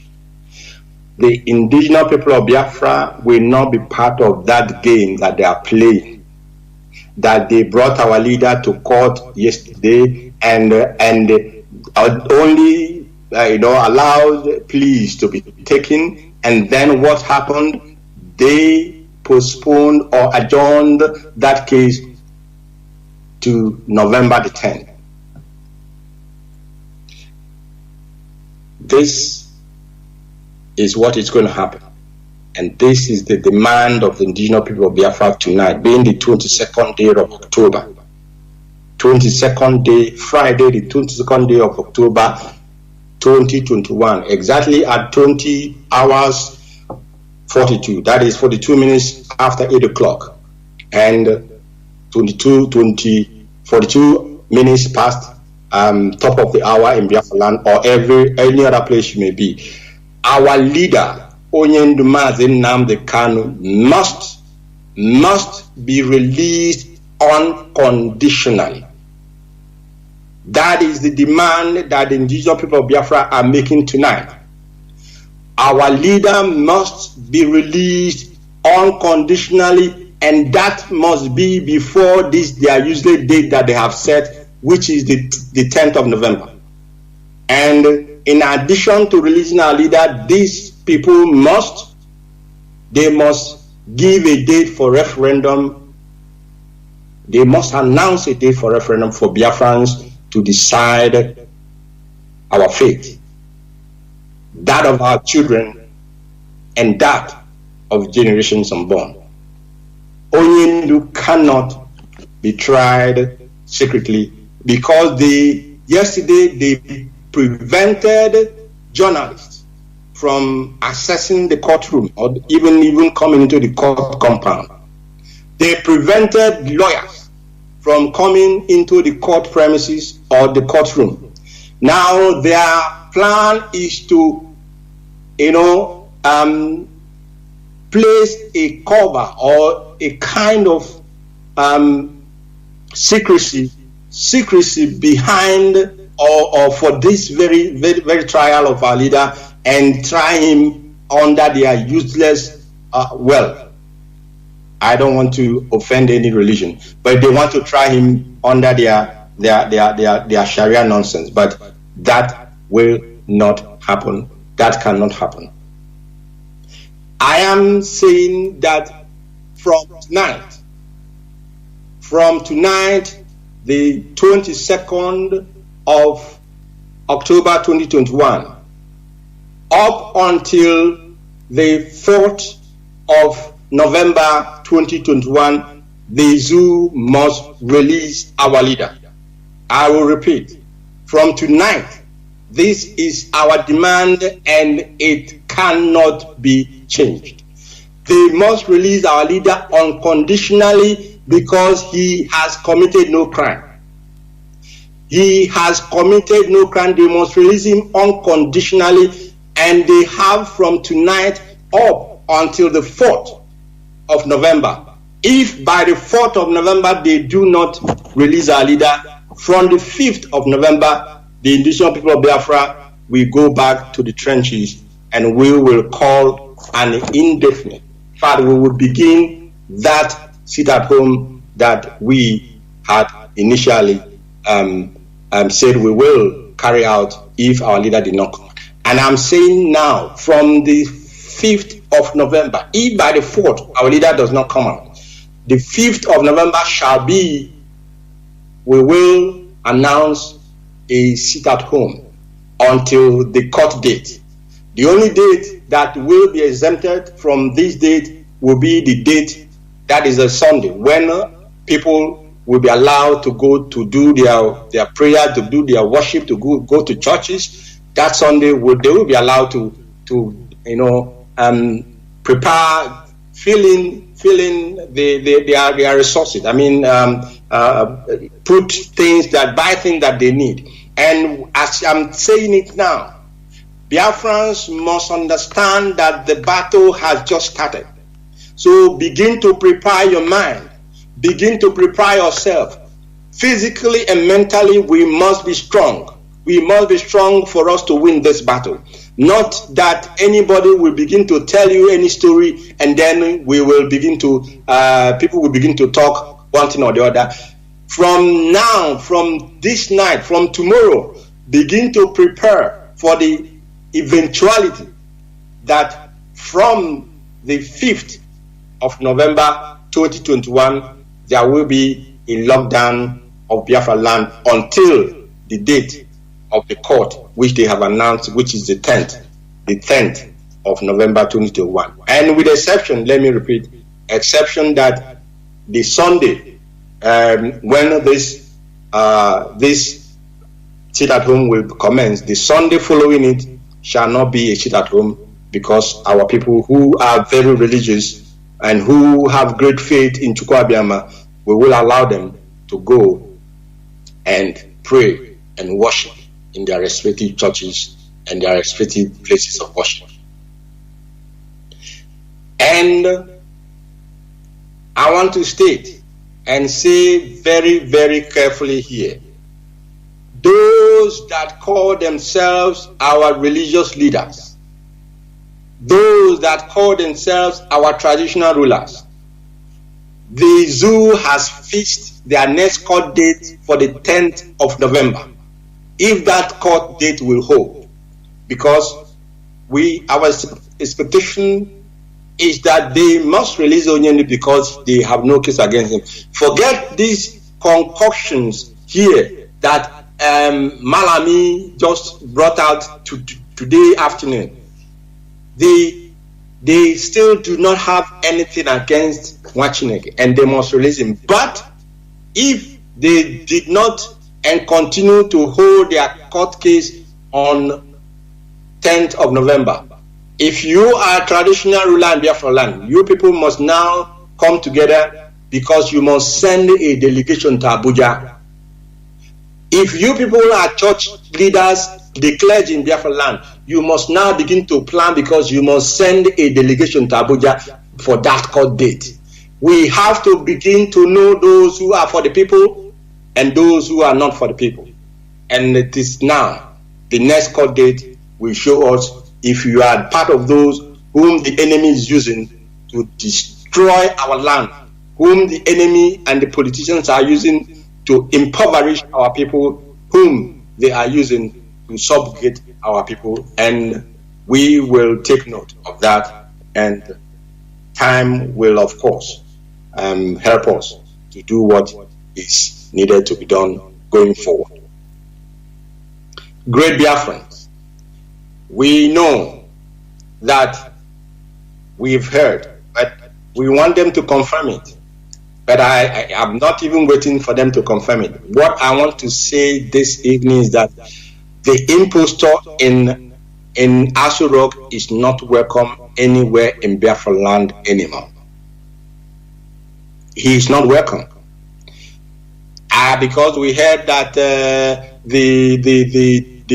the indigenous people of Biafra will not be part of that game that they are playing. That they brought our leader to court yesterday and only allowed pleas to be taken, and then what happened? They postponed or adjourned that case to November the 10th. This is what is going to happen. And this is the demand of the indigenous people of Biafra tonight, being the 22nd day of October. 22nd day, Friday, the 22nd day of October 2021, exactly at 20 hours 42. That is 42 minutes after 8 o'clock. And 42 minutes past top of the hour in Biafra land or any other place you may be. Our leader, Mazi Nnamdi Kanu, must be released unconditionally. That is the demand that the indigenous people of Biafra are making tonight. Our leader must be released unconditionally, and that must be before their usual date that they have set, which is the 10th of November. And in addition to releasing our leader, these people must give a date for referendum. They must announce a date for referendum for Biafrans to decide our fate, that of our children and that of generations unborn. Onyendu cannot be tried secretly because yesterday they prevented journalists from accessing the courtroom or even coming into the court compound. They prevented lawyers from coming into the court premises or the courtroom. Now their plan is to, place a cover or a kind of secrecy behind or for this very, very, very trial of our leader and try him under their useless I don't want to offend any religion, but they want to try him under their Sharia nonsense. But that will not happen. That cannot happen. I am saying that from tonight, the 22nd of October 2021, up until the 4th of November 2021, the zoo must release our leader. I will repeat, from tonight, this is our demand and it cannot be changed. They must release our leader unconditionally because he has committed no crime. He has committed no crime. They must release him unconditionally, and they have from tonight up until the 4th of November. If by the 4th of November they do not release our leader, from the 5th of November, the indigenous people of Biafra will go back to the trenches and we will call an indefinite. In fact, we will begin that sit at home that we had initially said we will carry out if our leader did not come. And I'm saying now, from the 5th of November, if by the 4th our leader does not come out, the 5th of November shall be, we will announce a sit at home until the court date. The only date that will be exempted from this date will be the date that is a Sunday, when people will be allowed to go to do their prayer, to do their worship, to go to churches. That Sunday they will be allowed to prepare, fill in their resources. I mean, put things buy things that they need. And as I'm saying it now, Biafrans must understand that the battle has just started. So begin to prepare your mind. Begin to prepare yourself. Physically and mentally, we must be strong. We must be strong for us to win this battle. Not that anybody will begin to tell you any story and then we will begin to, people will begin to talk one thing or the other. From now, from this night, from tomorrow, begin to prepare for the eventuality that from the 5th of November 2021, there will be a lockdown of Biafra land until the date of the court, which they have announced, which is the 10th of November 2021. And with exception, let me repeat, exception that the Sunday, when this sit at home will commence, the Sunday following it shall not be a sit at home, because our people who are very religious and who have great faith in Chukwuabiama, we will allow them to go and pray and worship in their respective churches and their respective places of worship. And I want to state and say very, very carefully here, those that call themselves our religious leaders, those that call themselves our traditional rulers, the zoo has fixed their next court date for the 10th of November. If that court date will hold, because our expectation is that they must release Onyeni because they have no case against him. Forget these concoctions here that Malami just brought out today afternoon. They still do not have anything against Nwachineke, and they must release him. But if they did not and continue to hold their court case on 10th of November, if you are a traditional ruler in Biafra land, you people must now come together, because you must send a delegation to Abuja. If you people are church leaders declared in Biafra land, you must now begin to plan, because you must send a delegation to Abuja for that court date. We have to begin to know those who are for the people and those who are not for the people. And it is now, the next court date will show us if you are part of those whom the enemy is using to destroy our land, whom the enemy and the politicians are using to impoverish our people, whom they are using to subjugate our people. And we will take note of that, and time will, of course, help us to do what is needed to be done going forward. Great Biafrans, we know that we've heard, but we want them to confirm it. But I am not even waiting for them to confirm it. What I want to say this evening is that the impostor in Aso Rock is not welcome anywhere in Biafra land anymore. He is not welcome. Because we heard that the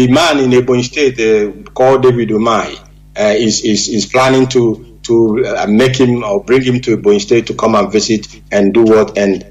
man in Ebonyi State called David Umahi is planning to make him or bring him to Ebonyi State to come and visit and do what, and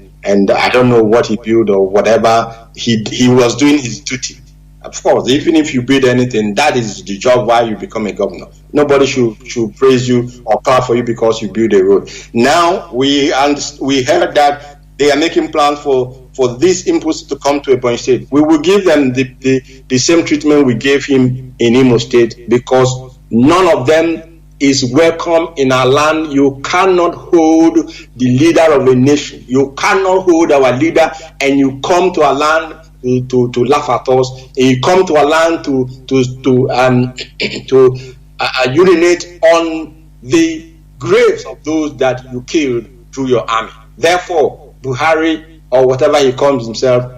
I don't know what he built or whatever. He was doing his duty. Of course, even if you build anything, that is the job why you become a governor. Nobody should praise you or clap for you because you build a road. Now we heard that they are making plans for this impulse to come to Ebonyi State. We will give them the same treatment we gave him in Imo State, because none of them is welcome in our land. You cannot hold the leader of a nation. You cannot hold our leader, and you come to our land to laugh at us. And you come to our land to urinate on the graves of those that you killed through your army. Therefore, Buhari, or whatever he calls himself,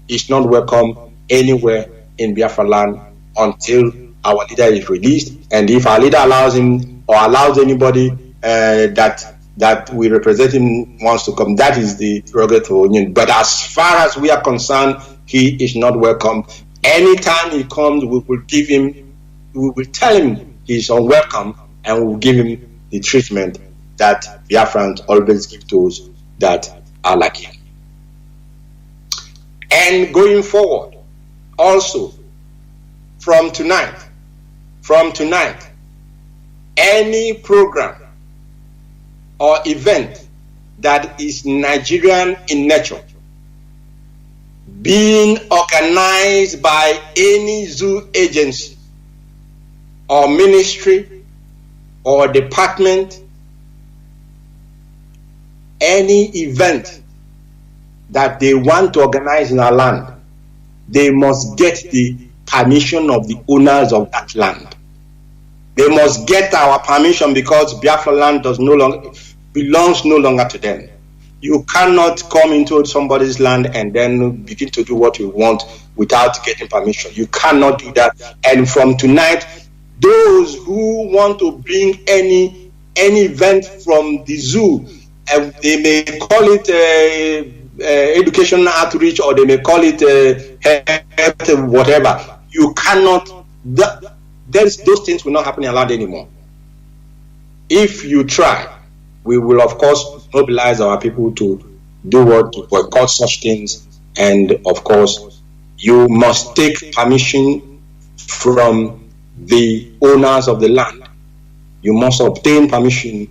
is not welcome anywhere in Biafra land until our leader is released. And if our leader allows him or allows anybody that we represent him wants to come, that is the prerogative of union. But as far as we are concerned, he is not welcome. Anytime he comes, we will tell him he's unwelcome, and we will give him the treatment that Biafrans always give those that are like him. And going forward, also from tonight, from tonight, any program or event that is Nigerian in nature, being organized by any zoo agency or ministry or department, any event that they want to organize in our land, they must get the permission of the owners of that land. They must get our permission, because Biafra land belongs no longer to them. You cannot come into somebody's land and then begin to do what you want without getting permission. You cannot do that. And from tonight, those who want to bring any event from the zoo, they may call it educational outreach, or they may call it health, whatever. You cannot. Those things will not happen in our land anymore. If you try, we will of course mobilize our people to do what, to boycott such things. And of course, you must take permission from the owners of the land. You must obtain permission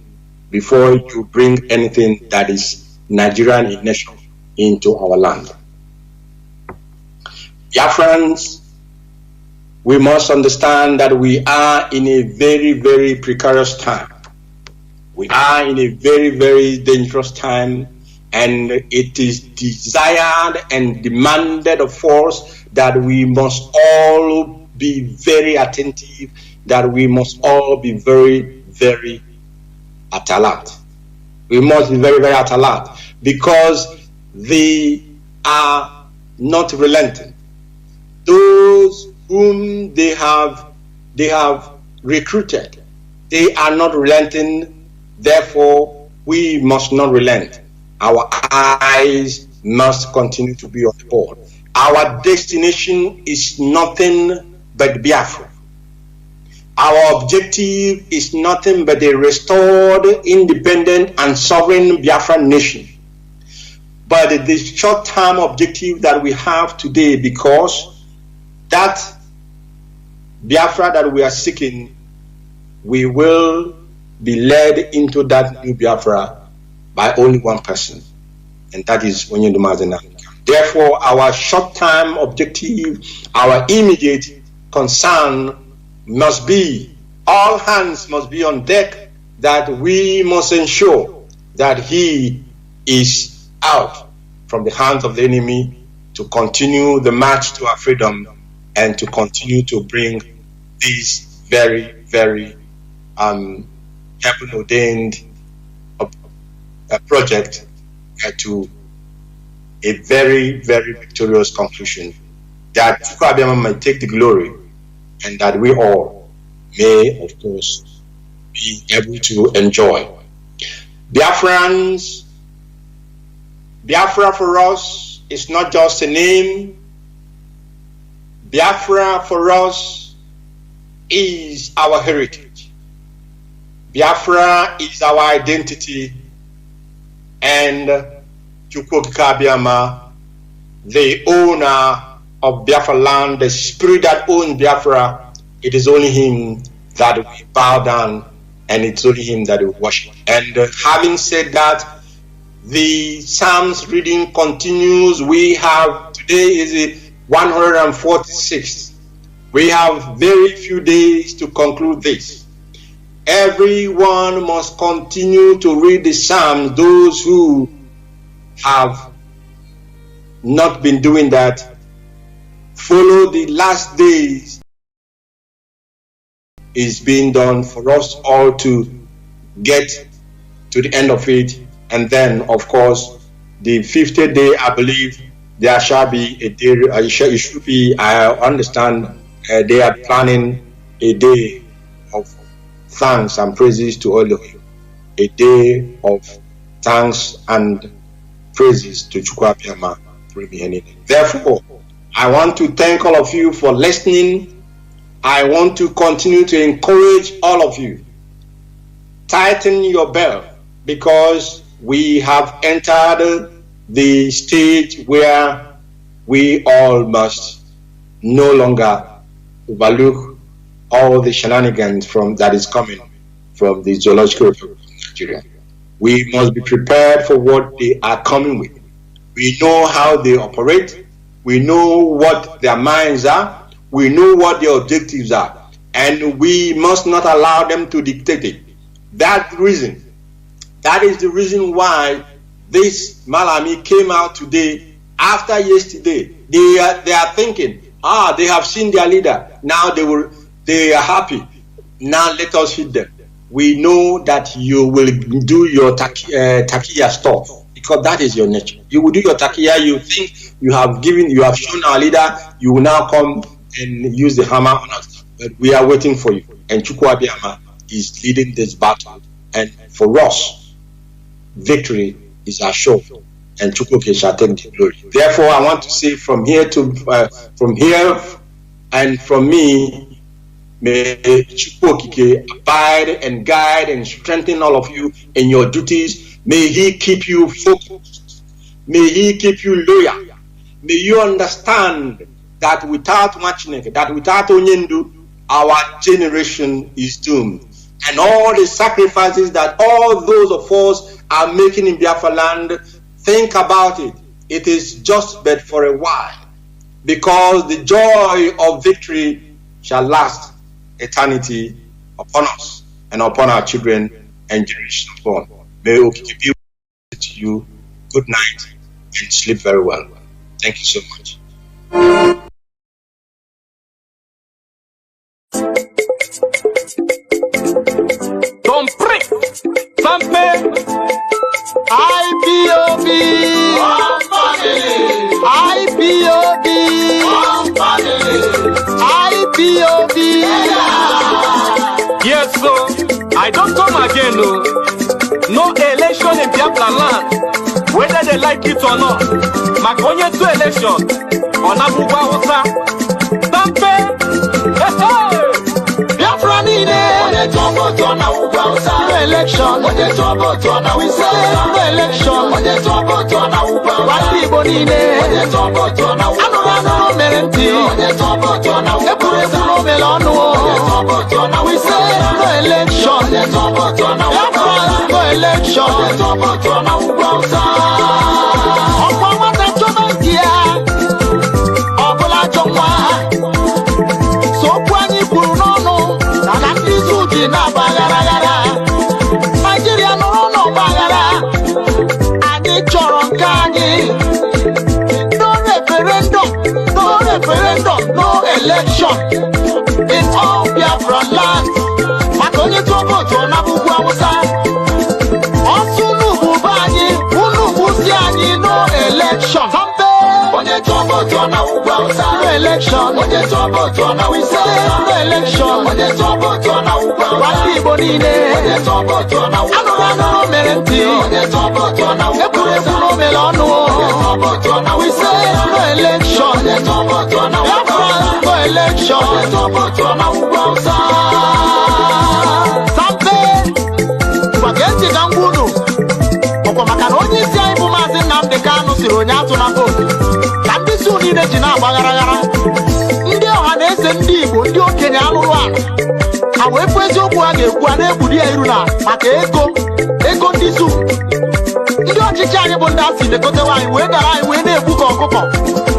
before you bring anything that is Nigerian in nature into our land. Biafrans, we must understand that we are in a very, very precarious time. We are in a very, very dangerous time, and it is desired and demanded of us that we must all be very attentive, that we must all be very, very at alert. We must be very, very at alert, because they are not relenting. Those whom they have recruited, they are not relenting. Therefore, we must not relent. Our eyes must continue to be on the board. Our destination is nothing but Biafra. Our objective is nothing but a restored, independent, and sovereign Biafran nation. But the short-term objective that we have today, because that Biafra that we are seeking, we will be led into that new Biafra by only one person, and that is Nnamdi. Therefore, our short-term objective, our immediate concern must be, all hands must be on deck, that we must ensure that he is out from the hands of the enemy, to continue the march to our freedom, and to continue to bring this very, very heaven-ordained project to a very, very victorious conclusion, that Chukwu Abiyama might take the glory, and that we all may, of course, be able to enjoy. Biafrans, Biafra for us is not just a name. Biafra for us is our heritage. Biafra is our identity, and Chukwu Abiyama, the owner of Biafra land, the spirit that owns Biafra, it is only him that we bow down, and it's only him that we worship. And having said that, the Psalms reading continues. We have, today is the 146th. We have very few days to conclude this. Everyone must continue to read the Psalms. Those who have not been doing that, follow the last days is being done for us all to get to the end of it. And then, of course, the 50th day, I believe there shall be a day, it should be, I understand, they are planning a day of thanks and praises to all of you. A day of thanks and praises to Chukwu Abiyama. Therefore, I want to thank all of you for listening. I want to continue to encourage all of you. Tighten your belt, because we have entered the stage where we all must no longer overlook all the shenanigans that is coming from the zoological republic of Nigeria. We must be prepared for what they are coming with. We know how they operate. We know what their minds are. We know what their objectives are. And we must not allow them to dictate it. That is the reason why this Malami came out today after yesterday. They are thinking, they have seen their leader. Now they are happy. Now let us hit them. We know that you will do your takiya stuff, because that is your nature. You will do your takiya. You think you have shown our leader. You will now come and use the hammer on us. But we are waiting for you. And Chukwu Abiyama is leading this battle. And for us, victory is assured. And Chukwu shall take the glory. Therefore, I want to say from here and from me, may Chukwu abide and guide and strengthen all of you in your duties. May He keep you focused. May He keep you loyal. May you understand that without Machineke, that without Onyendu, our generation is doomed. And all the sacrifices that all those of us are making in Biafra land, think about it. It is just but for a while, because the joy of victory shall last eternity upon us and upon our children and generations born. May Okike be with you. Good night and sleep very well. Thank you so much. Don't prick. Sampe. IPOB. One family. IPOB. One family. IPOB. Yes, so I don't come again, no. No election in Biafra land, whether they like it or not. Makonye to election, Onabuwa Hosa. Sampe. Biafra nine. No election. We say no election. Wali bonine. Anurano merenti. Epurefuro melonu. We say no election. Biafra no election. Ọ̀pọ̀ wọn tẹ tó bá díẹ̀. Ọ̀bùnà jọ wá. Sokwu anyị kwuru n'ọnụ na ndị Zuji na-agba aghara. Nigeria nọrọ n'ọgba aghara. Anyị chọrọ nke anyị. No referendum, no election in all Biafra land. Maka onye tụọ vootu ọ na ugwu Awụsa. Ọsụ unu bụ be anyị, unu bụzi anyị no election. Onye tụọ vootu ọ na ugwu Awụsa. No election. Onye tụọ vootu ọ na Wise. No election. Onye tụọ vootu ọ na ugwu Awụsa. Wali Igbo niile. Onye tụọ vootu ọ na ugwu Awụsa. Anụrụ mere ntị. Onye tụọ vootu ọ na ugwu Awụsa. Ekwurekwu o mere ọnụ. Onye tụọ vootu ọ na ugwu Awụsa. Wise. No election. Onye tụọ vootu ọ na ugwu Awụsa. Biafra no election. Onye tụọ vootu ọ na ugwu Awụsa. Sampe. Gwa ntị ka m gwa unu. Ọkwa maka na onye isi anyị bụ Mazi Nnamdi Kanu siri onye atụla vootu. Ka ndị Su niile ji na-agba aghara. Ndị ọha na-ese ndị Igbo, ndị okenye alụrụ ala. Ha wee kwuo eziokwu ha ga-ekwu, a na-egburi ya iru na maka ego ndị Su. Ndị ọchịchị anyị bụ ndị a si lekotewa anyị wee dara anyị wee na-egbu ka ọkụkọ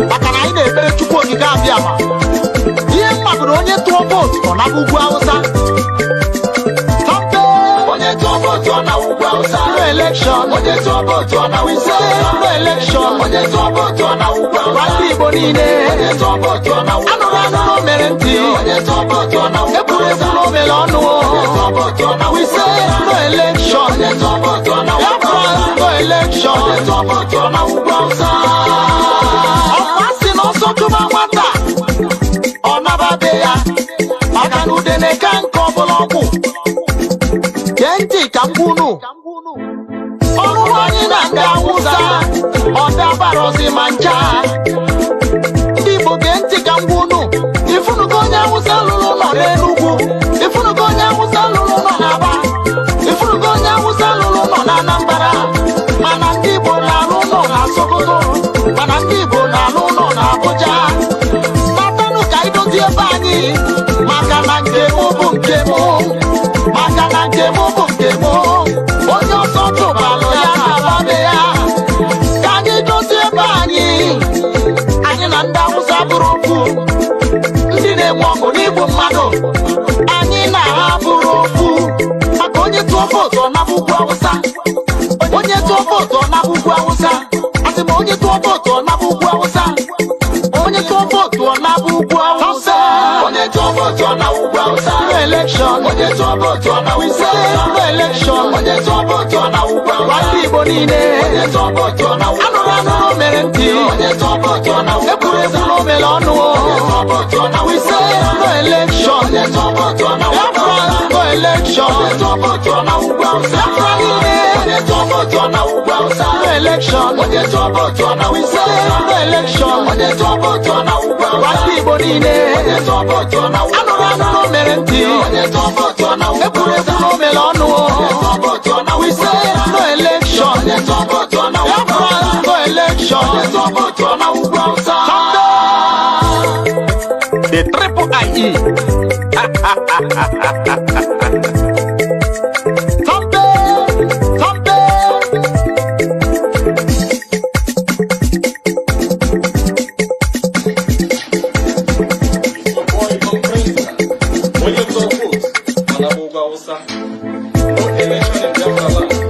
maka na anyị na-ekpere Chukwu okike Abịama. Ihe mma bụ na onye tụọ vootu ọ na ugwu Awụsa. Onye tụọ vootu ọ na ugwu Awụsa. No election. Onye tụọ vootu ọ na Wise. No election. Onye tụọ vootu ọ na ugwu Awụsa. Wali Igbo niile. Onye tụọ vootu ọ na ugwu Awụsa. Anụrụ mere ntị. Onye tụọ vootu ọ na ugwu Awụsa. Ekwurekwu o mere ọnụ. Onye tụọ vootu ọ na Wise. No election. Onye tụọ vootu ọ na ugwu Awụsa. No election. Onye tụọ vootu ọ na ugwu Awụsa. Ọkwa si n'ọsọ tụba nwata ọ naba be ya maka na udene ka nke ọbụla ọgwụ. Gee ntị ka m gwa unu. Ọrụrụ anyị na ndị Awụsa ọ dabarozi ma ncha. Ndị Igbo gee ntị ka m gwa unu. Ifunugo onye Awụsa lụrụ nọ n'Enugwu. Ifunugo onye Awụsa lụrụ nọ n'Aba. Ifunugo onye Awụsa lụrụ nọ n'Anambra. Mana ndị Igbo na-alụ nọ na Sokoto. Mana ndị Igbo na-alụ nọ n'Abuja. Natanụ ka idozie ebe anyị maka na nke No election. We say no election. White people need it. Anurano merenti. Ekuru melonu. We say no election. No election. No election. We say no election. White people need it. Anurano merenti. Ekuru melonu. We say no election. No election. The triple IE. No election in Biafra land.